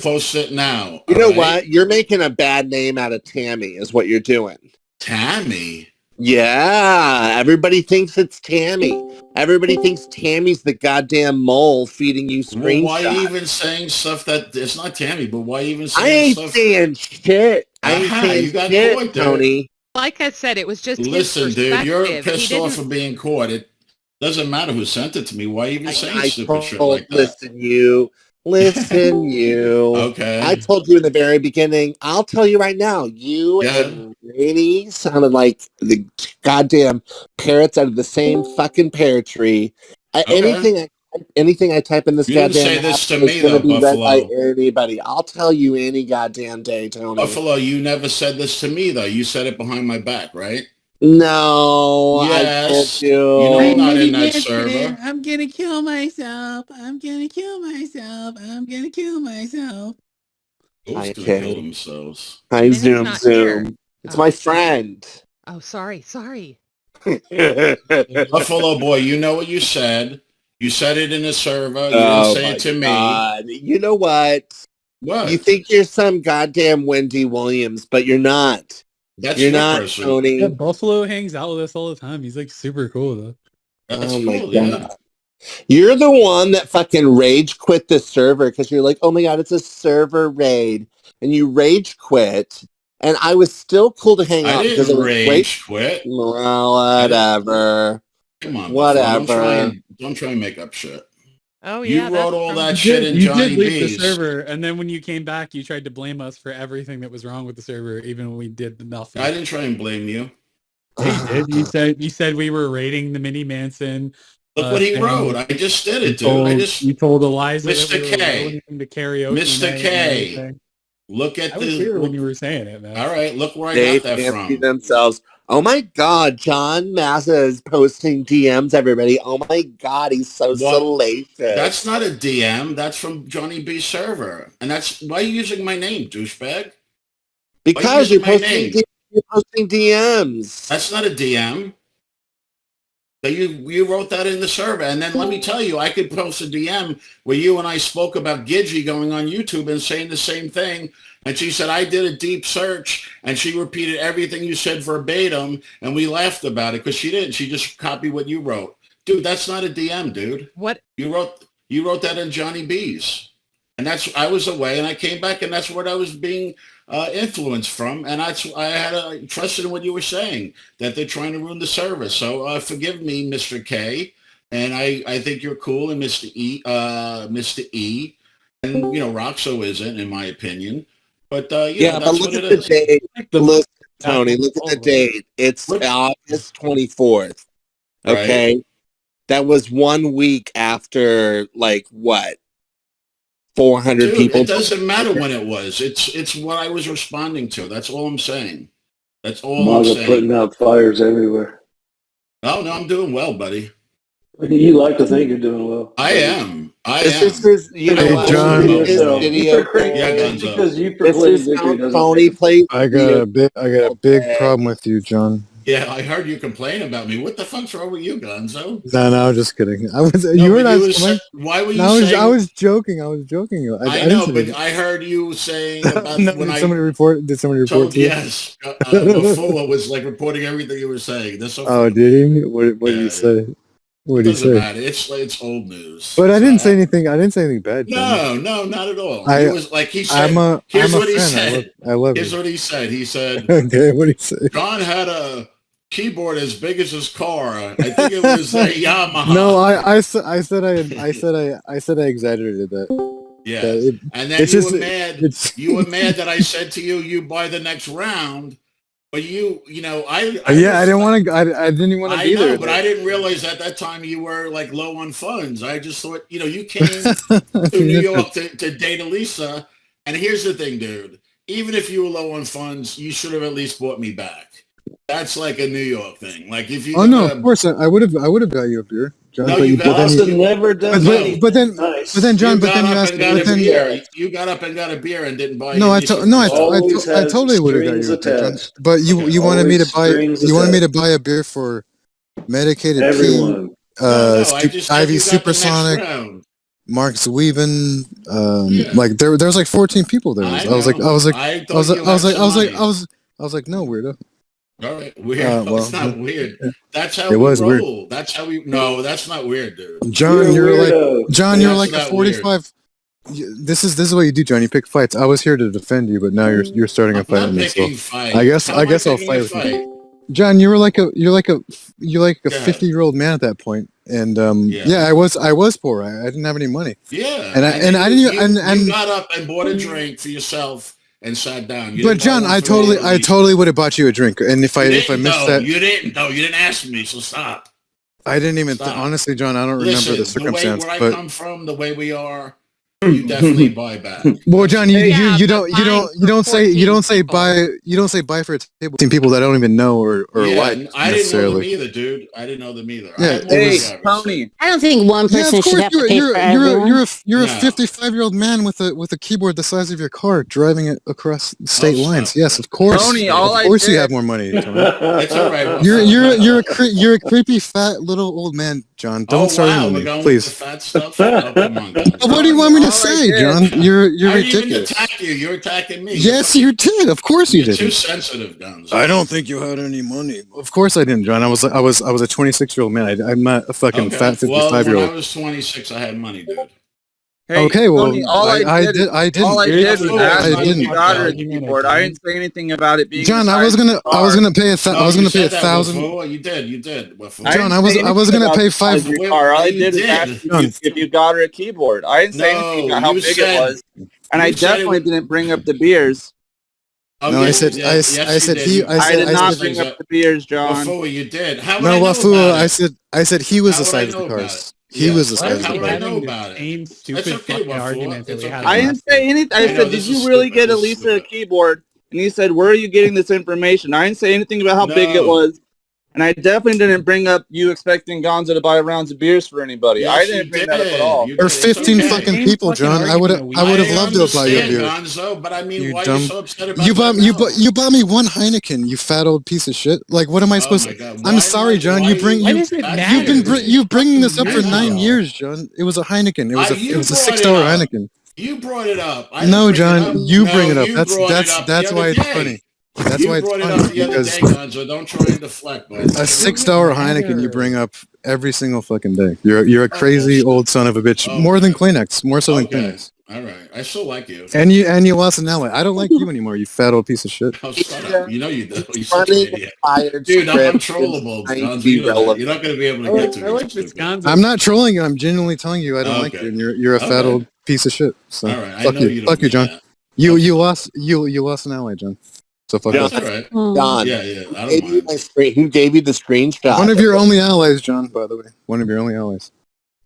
Post it now. You know what? You're making a bad name out of Tammy is what you're doing. Tammy? Yeah. Everybody thinks it's Tammy. Everybody thinks Tammy's the goddamn mole feeding you screenshots. Well, why even saying stuff that it's not Tammy, but why even saying I ain't stuff? saying shit. I ain't saying you got shit, caught there. Tony. Like I said, it was just Listen, his dude, you're perspective. pissed off for being caught. It doesn't matter who sent it to me. Why even saying stupid shit like that? Listen, you. Okay. I told you in the very beginning. I'll tell you right now. You and Rainey sounded like the goddamn parrots out of the same fucking pear tree. Anything I type in this you goddamn didn't say this to app me, is going to though, be read by Buffalo. anybody. I'll tell you any goddamn day, Tony. Buffalo, you never said this to me, though. You said it behind my back, right? No, yes. I told you. You know I'm not in that server. I'm gonna kill myself. I'm gonna kill myself. I'm gonna kill myself. Who's gonna kill themselves? Hi, Zoom. It's my friend. Oh, sorry. Buffalo boy, you know what you said. You said it in the server. You didn't say it to me. You know what? What? You think you're some goddamn Wendy Williams, but you're not. You're not, person. Tony. Yeah, Buffalo hangs out with us all the time. He's like super cool though. That's cool, yeah. You're the one that fucking rage quit the server because you're like, oh my god, it's a server raid, and you rage quit. And I was still cool to hang out because it was rage quit. Well, whatever. Come on, whatever. Don't try and make up shit. Oh yeah, you wrote all that shit in Johnny B's. You did leave the server, and then when you came back, you tried to blame us for everything that was wrong with the server, even when we did nothing. I didn't try and blame you. You did. You said we were raiding the Mini Manson. Look what he wrote. I just did it, dude. You told Eliza Mr. K. To karaoke Mr. K. Look at was weird when you were saying it, man. All right, look where they I got that from. Themselves. Oh my god, John Massa is posting DMs, everybody. Oh my god, he's so salacious. That's not a DM. That's from Johnny B's server. And that's why are you using my name, douchebag? Because you're posting DMs. That's not a DM. So you wrote that in the server. And then let me tell you, I could post a DM where you and I spoke about Gidgey going on YouTube and saying the same thing. And she said, I did a deep search, and she repeated everything you said verbatim, and we laughed about it because she didn't. She just copied what you wrote. Dude, that's not a DM, dude. What? You wrote that in Johnny B's. And I was away, and I came back, and that's what I was being influenced from. And I had trusted in what you were saying, that they're trying to ruin the service. So forgive me, Mr. K. And I think you're cool, and Mr. E. And, Roxo isn't, in my opinion. But, but look at the date. Look, Tony, look at the date. It's August 24th. Okay? Right. That was 1 week after, 400 people. It doesn't matter when it was. It's what I was responding to. That's all I'm saying. That's all I'm saying. Putting out fires everywhere. Oh, no, I'm doing well, buddy. You like to think you're doing well. I am. This is, John. Yeah, Gonzo. Because you proclaim Tony plays. I got a big problem with you, John. Yeah, I heard you complain about me. What the fuck's wrong with you, Gonzo? No, I was just kidding. Why were you saying? I was joking. I know, but I heard you saying about Did somebody report to you? Yes. Before was reporting everything you were saying. Did he? What did he say? What did he say? Matter. It's old news. But I didn't say anything. I didn't say anything bad. No, not at all. He was he said. Here's what he said. I love Here's what he said. He said. Okay, what did he say? John had a keyboard as big as his car. I think it was a Yamaha. No, I said I exaggerated that. Yeah, and then were mad. You were mad that I said to you buy the next round. But I didn't want to. I didn't want to be there. But I didn't realize at that time you were low on funds. I just thought you came to New York to date Elisa. And here's the thing, dude. Even if you were low on funds, you should have at least bought me back. That's a New York thing. If you. Oh no, of course I would have got you a beer, John. No, never done. But then John. You asked me. You got up and got a beer and didn't buy. No, I totally would have got you a beer, John. But you wanted me to buy. You wanted me to buy a beer for medicated everyone. Ivy Supersonic. Mark's weaving. Like there was like 14 people there. I was like, no, weirdo. All right, weird. Well, it's not weird. That's how it we was roll. weird. That's how we. No, that's not weird, dude. John, you're like a not 45. This is what you do, John. You pick fights. I was here to defend you, but now you're starting a fight I'm with me. not picking fights. I guess I'll fight with you. John, you're like a 50-year-old man at that point, and I was poor. I didn't have any money. Yeah, and I didn't. You got up and bought a drink for yourself and sat down. But John, I totally would have bought you a drink, and if I missed that, you didn't ask me, so stop. I didn't even honestly, John. I don't remember the circumstance. The way where I come from, the way we are, you definitely buy back. Well, John, you don't say buy for a table to people that I don't even know or like. I didn't know them either, dude. I didn't know them either. Yeah, Tony. I don't think one person should have to pay for everyone. You're a 55-year-old man with a keyboard the size of your car, driving it across state lines. Yes, of course. Tony, of course you have more money. Tony. It's all right. You're a creepy fat little old man, John. Don't start with me, please. Fat stuff? Come on, guys. What do you want me to say, John? You're ridiculous. I didn't even attack you. You're attacking me. Yes, you did. Of course you did. Too sensitive, Gonzo. I don't think you had any money. Of course I didn't, John. I was a 26-year-old man. I'm not a fucking fat 55-year-old. When I was 26, I had money, dude. Hey, okay, well, Tony, I didn't. All I did was ask if you got her a keyboard. I didn't say anything about it being. John, I was gonna pay $1,000. You did. John, I was gonna pay $500. All I did is ask you if you got her a keyboard. I didn't say anything about how big it was, and I definitely didn't bring up the beers. No, I did not bring up the beers, John. Wafua, you did. No, Wafua, I said he was the size of the cars. He was the size of the cars. cars. I know about it. Same stupid fucking argument that we had. I didn't say anything. I said, did you really get Elisa a keyboard? And he said, where are you getting this information? I didn't say anything about how big it was. And I definitely didn't bring up you expecting Gonzo to buy rounds of beers for anybody. Yes, I didn't bring that up at all. There are 15 fucking people, John. I would have loved to buy you a beer. Gonzo, but I mean, why are you so upset about you bought me one Heineken, you fat old piece of shit. Like, what am I supposed to? I'm sorry, John. You've bringing this up for 9 years, John. It was a Heineken. It was a $6 Heineken. You brought it up. No, John, you bring it up. That's why it's funny. That's why it's funny, because don't try and deflect. A $6 Heineken you bring up every single fucking day. You're a crazy old son of a bitch. More than Kleenex. More so than Kleenex. All right, I still like you. And you lost an ally. I don't like you anymore. You fat old piece of shit. Oh, shut up. You know you do. You're such an idiot. Dude, I'm untrollable. You're not going to be able to get to me. I'm not trolling you. I'm genuinely telling you I don't like you. And you're a fat old piece of shit. So all right, fuck you, John. You lost an ally, John. So fuck John, right. John, yeah, I don't mind. Who gave you the screenshot? One of your only allies, John, by the way. One of your only allies.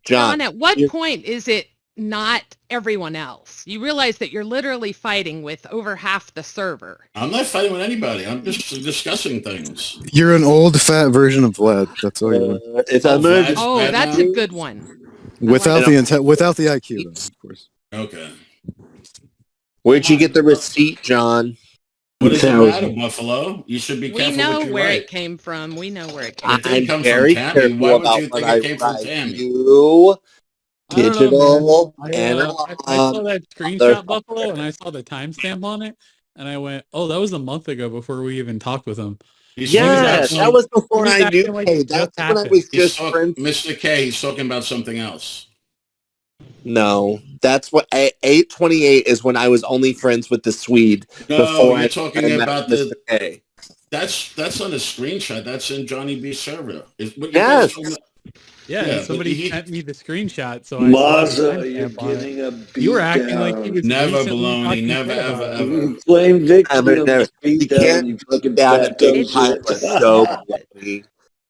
John, at what point is it not everyone else? You realize that you're literally fighting with over half the server. I'm not fighting with anybody. I'm just discussing things. You're an old, fat version of Vlad. That's all you are. It's that's a good one. Without the IQ, though, of course. Okay. Where'd you get the receipt, John? What does it matter, Buffalo? You should be careful. We know what you where write. it came from. We know where it came from. I'm very careful about what I write. Digital I saw that screenshot, Buffalo, and I saw the timestamp on it, and I went, "Oh, that was a month ago before we even talked with him." Yes, that was before I knew. Hey, that's when I was just Mr. K. He's talking about something else. No, that's what 828 is when I was only friends with the Swede. No, before you're talking about Mr. K. That's on a screenshot. That's in Johnny B's server. Yes. Yeah, somebody sent me the screenshot, so Maza, you're getting a beat you were acting like he was never baloney, never ever. Blame Victor. You can't fucking down a big pilot so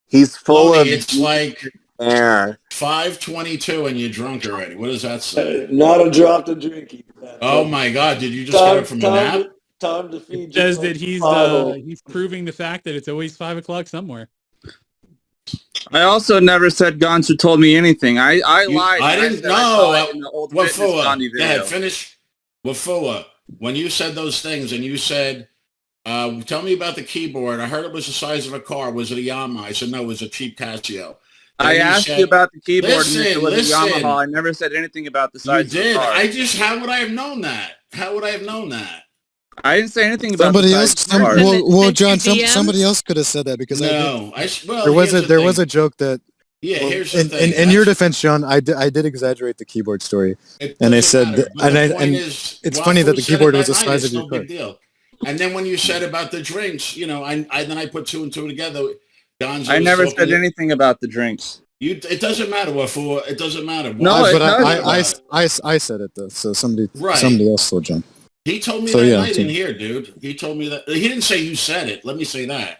he's full of it's like air. 5:22 and you're drunk already. What does that say? Not a drop to drink. Oh my God! Did you just get it from a nap? Time to feed. It says that he's proving the fact that it's always 5 o'clock somewhere. I also never said Gonzo told me anything. I lied. I didn't know. Wafua, Dad, finish. Wafua, when you said those things and you said, tell me about the keyboard. I heard it was the size of a car. Was it a Yamaha? I said, no, it was a cheap Casio. I asked you about the keyboard and it was a listen. Yamaha. I never said anything about the size You did. of the car. How would I have known that? How would I have known that? I didn't say anything about somebody the else. size of the car. Well, John, somebody else could have said that because there was a joke that. Yeah, here's the thing. In your defense, John, I did exaggerate the keyboard story, and I said, it's funny that the keyboard was the size of your car. Big deal. And then when you said about the drinks, I put two and two together. Gonzo I never said anything about the drinks. It doesn't matter it doesn't matter. No, but I said it though, so somebody else told John. He told me that night in here, dude. He told me that. He didn't say you said it. Let me say that.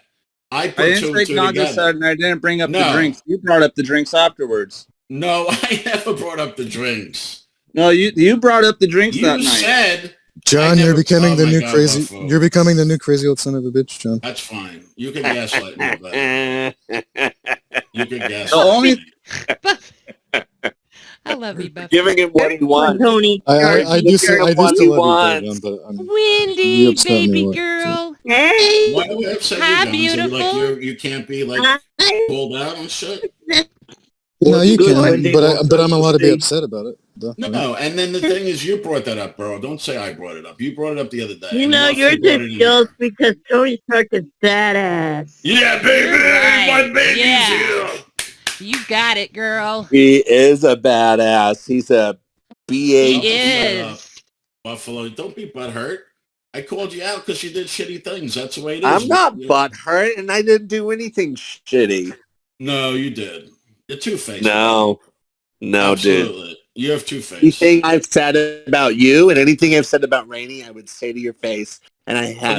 I didn't say Gonzo said, and I didn't bring up the drinks. You brought up the drinks afterwards. No, I never brought up the drinks. No, you brought up the drinks that night. You said, John, you're becoming the new crazy. You're becoming the new crazy old son of a bitch, John. That's fine. You can gaslight me about that. You can gaslight me. I love you, Buffy. Giving him what he wants. Tony. I do still love you, John, but Wendy, baby girl. Hey. Why do we upset Hi, you, beautiful. Like you can't be like pulled out and shit. No, you can, but I'm allowed to be upset about it. No, and then the thing is, you brought that up, bro. Don't say I brought it up. You brought it up the other day. You're just jealous because Tony Stark is badass. Yeah, baby, my baby's here. You got it, girl. He is a badass. He's a BA. He is. Buffalo, don't be butthurt. I called you out because you did shitty things. That's the way it is. I'm not butthurt, and I didn't do anything shitty. No, you did. You're two-faced. No, absolutely. Dude. You have two-faced. Anything I've said about you and anything I've said about Rainey, I would say to your face, and I have.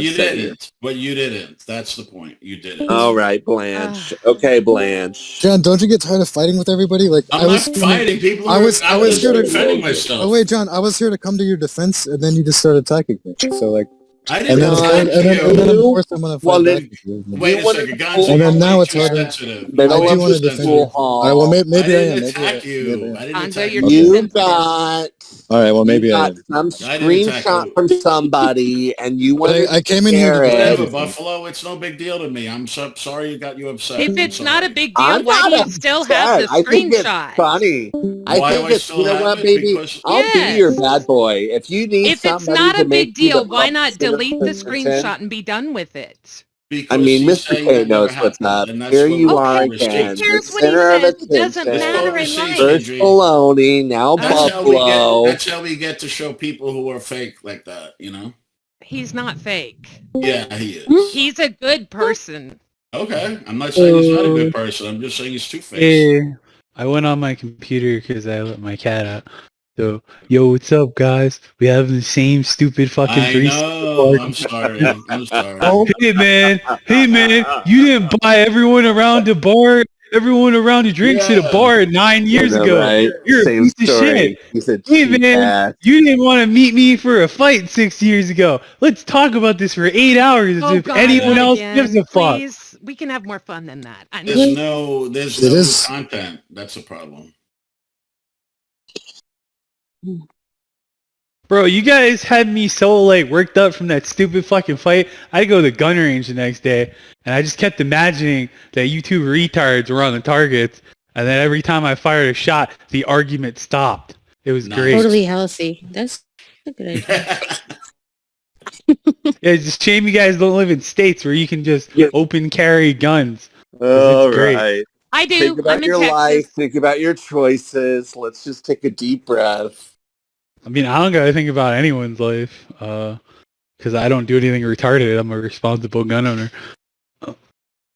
But you didn't. That's the point. You didn't. All right, Blanche. Okay, Blanche. John, don't you get tired of fighting with everybody? Like I was fighting people. I was here to defending myself. Oh wait, John, I was here to come to your defense, and then you just started attacking me. So like. I didn't and then of course I'm gonna fight back with you. Wait a second, Gonzo. And then now it's harder. I do want to defend you. All right, well maybe I am. Attack you. I didn't attack you. You got. All right, well maybe I am. Some screenshot from somebody, and you want. I came in here to whatever, Buffalo. It's no big deal to me. I'm sorry you got you upset. If it's not a big deal, why do you still have the screenshot? I think it's funny. I think it's, you know what, baby? I'll be your bad boy. If you need if it's not a big deal, why not delete the screenshot and be done with it? I mean, Mr. K knows what's up. Here you are again. The center of attention. It doesn't matter in life. First baloney, now Buffalo. That's how we get to show people who are fake like that, you know? He's not fake. Yeah, he is. He's a good person. Okay. I'm not saying he's not a good person. I'm just saying he's two-faced. Hey, I went on my computer because I let my cat out. So, yo, what's up, guys? We have the same stupid fucking three. I'm sorry. Hey, man. You didn't buy everyone around the drinks at a bar 9 years ago. Right? You're same a piece story. of shit. Hey, man, you didn't want to meet me for a fight 6 years ago. Let's talk about this for 8 hours if anyone else gives a fuck. Please, we can have more fun than that. There's no content. That's a problem. Bro, you guys had me so worked up from that stupid fucking fight. I had to go to the gun range the next day, and I just kept imagining that you two retards were on the targets, and then every time I fired a shot, the argument stopped. It was great. Totally healthy. That's a good idea. Yeah, it's just shame you guys don't live in states where you can just open carry guns. All right. I do. Think about I'm your in Texas. life. Think about your choices. Let's just take a deep breath. I mean, I don't gotta think about anyone's life, because I don't do anything retarded. I'm a responsible gun owner.